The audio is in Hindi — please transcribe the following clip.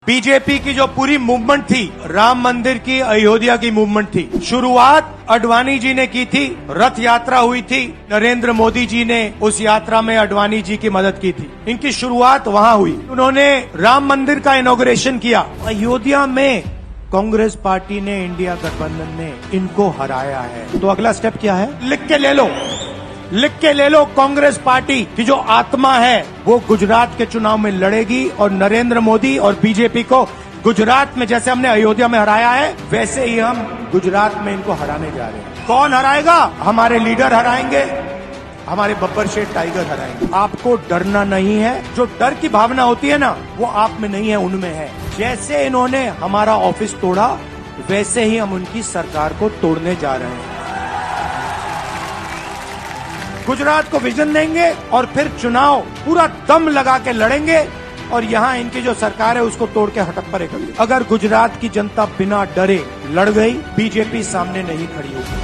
बीजेपी की जो पूरी मूवमेंट थी, राम मंदिर की, अयोध्या की मूवमेंट थी, शुरुआत अडवाणी जी ने की थी। रथ यात्रा हुई थी, नरेंद्र मोदी जी ने उस यात्रा में अडवाणी जी की मदद की थी। इनकी शुरुआत वहां हुई। उन्होंने राम मंदिर का इनॉग्रेशन किया। अयोध्या में कांग्रेस पार्टी ने, इंडिया गठबंधन ने इनको हराया है। तो अगला स्टेप क्या है? लिख के ले लो, लिख के ले लो। कांग्रेस पार्टी की जो आत्मा है वो गुजरात के चुनाव में लड़ेगी और नरेंद्र मोदी और बीजेपी को गुजरात में, जैसे हमने अयोध्या में हराया है, वैसे ही हम गुजरात में इनको हराने जा रहे हैं। कौन हराएगा? हमारे लीडर हराएंगे, हमारे बब्बर शेठ टाइगर हराएंगे। आपको डरना नहीं है। जो डर की भावना होती है ना, वो आप में नहीं है, उनमें है। जैसे इन्होंने हमारा ऑफिस तोड़ा, वैसे ही हम उनकी सरकार को तोड़ने जा रहे हैं। गुजरात को विजन देंगे और फिर चुनाव पूरा दम लगा के लड़ेंगे और यहाँ इनकी जो सरकार है उसको तोड़ के हटप्परे कर देंगे। अगर गुजरात की जनता बिना डरे लड़ गई, बीजेपी सामने नहीं खड़ी होगी।